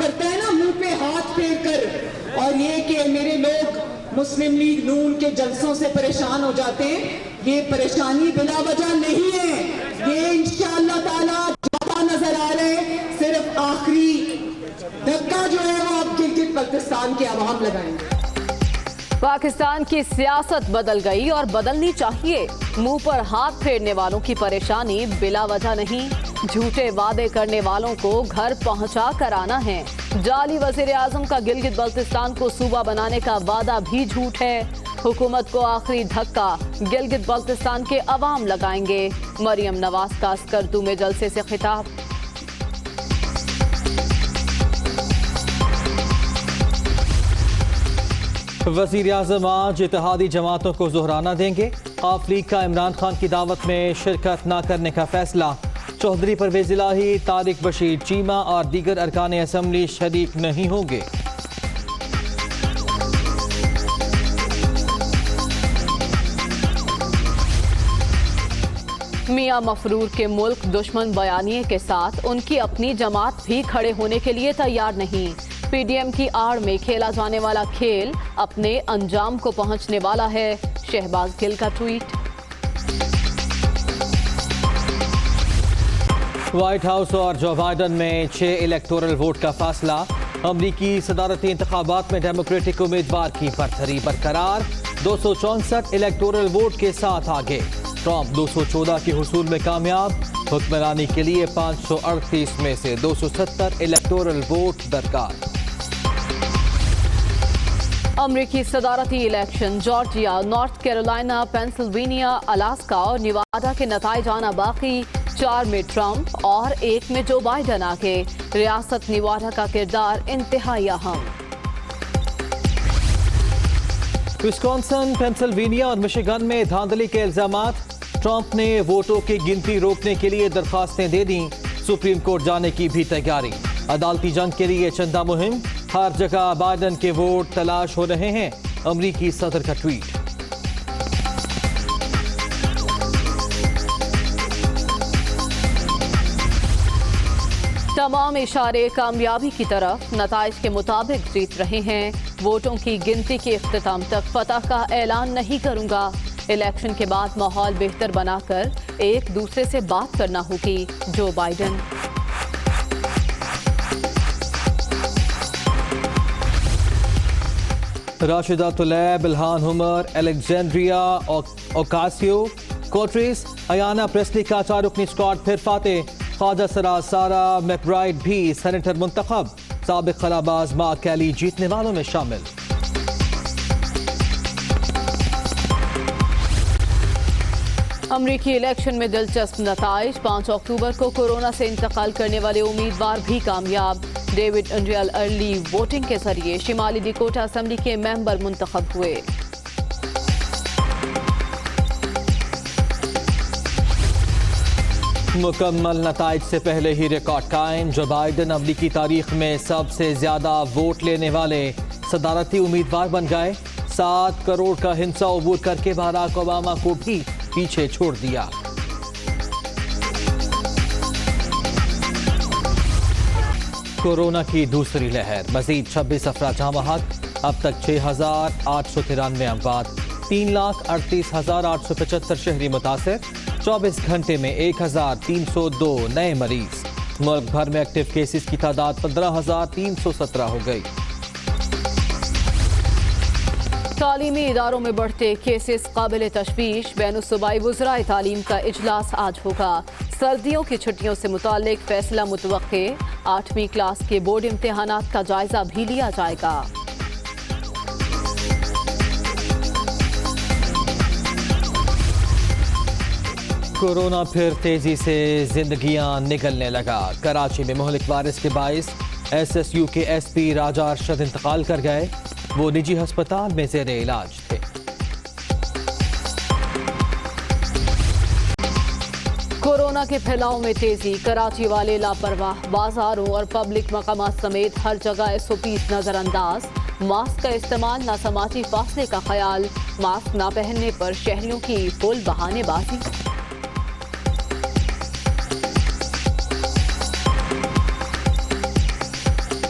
کرتا ہے نا منہ پہ ہاتھ پھیر کر، اور یہ کہ میرے لوگ مسلم لیگ نون کے جلسوں سے پریشان ہو جاتے ہیں، یہ پریشانی بلا وجہ نہیں ہے، یہ انشاءاللہ تعالیٰ جاتا نظر آ رہے ہیں، صرف آخری دھکا جو ہے وہ اب گلگت بلتستان کے عوام لگائیں گے۔ پاکستان کی سیاست بدل گئی اور بدلنی چاہیے۔ منہ پر ہاتھ پھیرنے والوں کی پریشانی بلا وجہ نہیں، جھوٹے وعدے کرنے والوں کو گھر پہنچا کر آنا ہے۔ جعلی وزیر اعظم کا گلگت بلتستان کو صوبہ بنانے کا وعدہ بھی جھوٹ ہے۔ حکومت کو آخری دھکا گلگت بلتستان کے عوام لگائیں گے۔ مریم نواز کا اسکردو میں جلسے سے خطاب۔ وزیر اعظم آج اتحادی جماعتوں کو زہرانہ دیں گے۔ قاف لیگ کا عمران خان کی دعوت میں شرکت نہ کرنے کا فیصلہ۔ چودھری پرویز الہی، طارق بشیر چیمہ اور دیگر ارکان اسمبلی شریک نہیں ہوں گے۔ میاں مفرور کے ملک دشمن بیانیے کے ساتھ ان کی اپنی جماعت بھی کھڑے ہونے کے لیے تیار نہیں۔ پی ڈی ایم کی آڑ میں کھیلا جانے والا کھیل اپنے انجام کو پہنچنے والا ہے، شہباز گل کا ٹویٹ۔ وائٹ ہاؤس اور جو بائیڈن میں 6 الیکٹورل ووٹ کا فاصلہ۔ امریکی صدارتی انتخابات میں ڈیموکریٹک امیدوار کی برتری برقرار، 264 الیکٹورل ووٹ کے ساتھ آگے۔ ٹرمپ 214 کے حصول میں کامیاب، حکمرانی کے لیے 538 میں سے 270 الیکٹورل ووٹ درکار۔ امریکی صدارتی election Georgia, north Carolina, Pennsylvania, Alaska اور نیواڈا کے نتائج آنا باقی۔ 4 میں ٹرمپ اور 1 میں جو بائیڈن آگے۔ ریاست نیواڈا کا کردار انتہائی اہم۔ وسکونسن، پینسلوینیا اور مشیگن میں دھاندلی کے الزامات۔ ٹرمپ نے ووٹوں کی گنتی روکنے کے لیے درخواستیں دے دیں، سپریم کورٹ جانے کی بھی تیاری۔ عدالتی جنگ کے لیے چندہ مہم، ہر جگہ بائیڈن کے ووٹ تلاش ہو رہے ہیں، امریکی صدر کا ٹویٹ۔ تمام اشارے کامیابی کی طرف، نتائج کے مطابق جیت رہے ہیں۔ ووٹوں کی گنتی کے اختتام تک فتح کا اعلان نہیں کروں گا۔ الیکشن کے بعد ماحول بہتر بنا کر ایک دوسرے سے بات کرنا ہوگی، جو بائیڈن۔ راشدہ طلیب، الہان عمر، الیگزینڈریا اوکاسیو کوٹریس، ایانا پریسلی کا 4 رکنی اسکواڈ پھر فاتح۔ خواجہ سرا سارا میکبرائڈ بھی سینیٹر منتخب، سابق خلاباز ماں کیلی جیتنے والوں میں شامل۔ امریکی الیکشن میں دلچسپ نتائج، 5 اکتوبر کو کورونا سے انتقال کرنے والے امیدوار بھی کامیاب۔ ڈیوڈ انڈریل ارلی ووٹنگ کے ذریعے شمالی ڈیکوٹا اسمبلی کے ممبر منتخب ہوئے۔ مکمل نتائج سے پہلے ہی ریکارڈ قائم، جو بائیڈن امریکی تاریخ میں سب سے زیادہ ووٹ لینے والے صدارتی امیدوار بن گئے۔ 7 کروڑ کا ہندسہ عبور کر کے باراک اوباما کو بھی پیچھے چھوڑ دیا۔ کورونا کی دوسری لہر، مزید 26 افراد جاں بحق، اب تک 6,893 اموات، 3,38,875 شہری متاثر، 24 گھنٹے میں 1,302 نئے مریض۔ ملک بھر میں ایکٹیو کیسز کی تعداد 15,317 ہو گئی۔ تعلیمی اداروں میں بڑھتے کیسز قابل تشویش، بین الصوبائی وزرائے تعلیم کا اجلاس آج ہوگا۔ سردیوں کی چھٹیوں سے متعلق فیصلہ متوقع، 8ویں کلاس کے بورڈ امتحانات کا جائزہ بھی لیا جائے گا۔ کورونا پھر تیزی سے زندگیاں نگلنے لگا۔ کراچی میں مہلک وائرس کے باعث ایس ایس یو کے ایس پی راجہ ارشد انتقال کر گئے، وہ نجی ہسپتال میں زیر علاج تھے۔ کورونا کے پھیلاؤ میں تیزی، کراچی والے لاپرواہ، بازاروں اور پبلک مقامات سمیت ہر جگہ SOPs نظر انداز۔ ماسک کا استعمال، نہ سماجی فاصلے کا خیال، ماسک نہ پہننے پر شہریوں کی فل بہانے بازی۔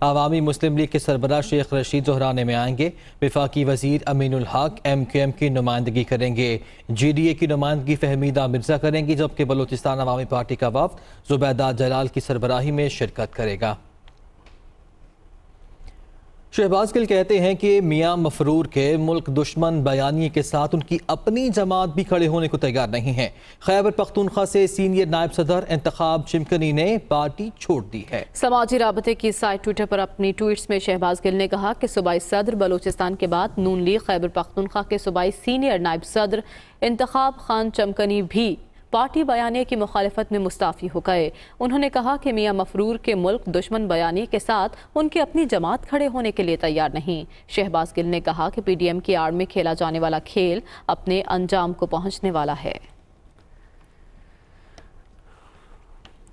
عوامی مسلم لیگ کے سربراہ شیخ رشید زہرانے میں آئیں گے۔ وفاقی وزیر امین الحق MQM کی نمائندگی کریں گے۔ GDA کی نمائندگی فہمیدہ مرزا کریں گی، جبکہ بلوچستان عوامی پارٹی کا وفد زبیدہ جلال کی سربراہی میں شرکت کرے گا۔ شہباز گل کہتے ہیں کہ میاں مفرور کے ملک دشمن بیانیے کے ساتھ ان کی اپنی جماعت بھی کھڑے ہونے کو تیار نہیں ہے۔ خیبر پختونخوا سے سینئر نائب صدر انتخاب چمکنی نے پارٹی چھوڑ دی ہے۔ سماجی رابطے کی سائٹ ٹویٹر پر اپنی ٹویٹس میں شہباز گل نے کہا کہ صوبائی صدر بلوچستان کے بعد نون لیگ خیبر پختونخوا کے صوبائی سینئر نائب صدر انتخاب خان چمکنی بھی پارٹی بیانیے کی مخالفت میں مستعفی ہو گئے۔ انہوں نے کہا کہ میاں مفرور کے ملک دشمن بیانیے کے ساتھ ان کی اپنی جماعت کھڑے ہونے کے لیے تیار نہیں۔ شہباز گل نے کہا کہ PDM کی آڑ میں کھیلا جانے والا کھیل اپنے انجام کو پہنچنے والا ہے۔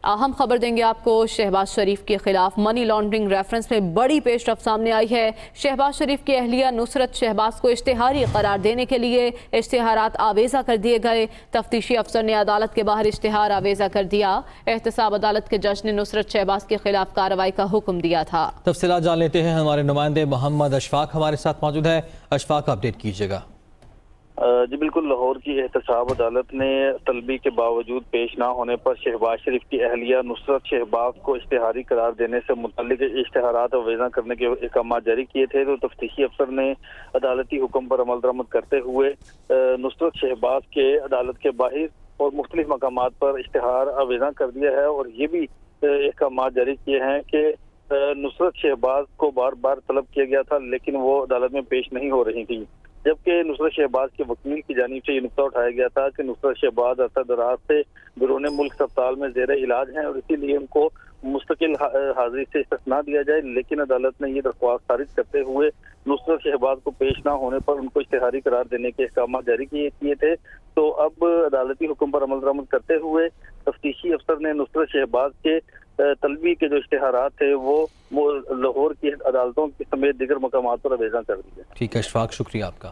اہم خبر دیں گے آپ کو، شہباز شریف کے خلاف منی لانڈرنگ ریفرنس میں بڑی پیش رفت سامنے آئی ہے۔ شہباز شریف کی اہلیہ نصرت شہباز کو اشتہاری قرار دینے کے لیے اشتہارات آویزہ کر دیے گئے۔ تفتیشی افسر نے عدالت کے باہر اشتہار آویزہ کر دیا۔ احتساب عدالت کے جج نے نصرت شہباز کے خلاف کارروائی کا حکم دیا تھا۔ تفصیلات جان لیتے ہیں، ہمارے نمائندے محمد اشفاق ہمارے ساتھ موجود ہے۔ اشفاق، اپڈیٹ کیجیے گا۔ جی بالکل، لاہور کی احتساب عدالت نے طلبی کے باوجود پیش نہ ہونے پر شہباز شریف کی اہلیہ نصرت شہباز کو اشتہاری قرار دینے سے متعلق اشتہارات آویزاں کرنے کے احکامات جاری کیے تھے، تو تفتیشی افسر نے عدالتی حکم پر عمل درآمد کرتے ہوئے نصرت شہباز کے عدالت کے باہر اور مختلف مقامات پر اشتہار آویزاں کر دیا ہے، اور یہ بھی احکامات جاری کیے ہیں کہ نصرت شہباز کو بار بار طلب کیا گیا تھا لیکن وہ عدالت میں پیش نہیں ہو رہی تھی، جبکہ نصرت شہباز کے وکیل کی جانب سے یہ نقطہ اٹھایا گیا تھا کہ نصرت شہباز عرصہ دراز سے بیرون ملک اسپتال میں زیر علاج ہیں اور اسی لیے ان کو مستقل حاضری سے استثناء دیا جائے، لیکن عدالت نے یہ درخواست خارج کرتے ہوئے نصرت شہباز کو پیش نہ ہونے پر ان کو اشتہاری قرار دینے کے احکامات جاری کیے تھے۔ تو اب عدالتی حکم پر عمل درآمد کرتے ہوئے تفتیشی افسر نے نصرت شہباز کے طلبی کے جو اشتہارات تھے وہ لاہور کی عدالتوں سمیت دیگر مقامات پر آویزاں کر دیے۔ ٹھیک ہے اشفاق، شکریہ آپ کا۔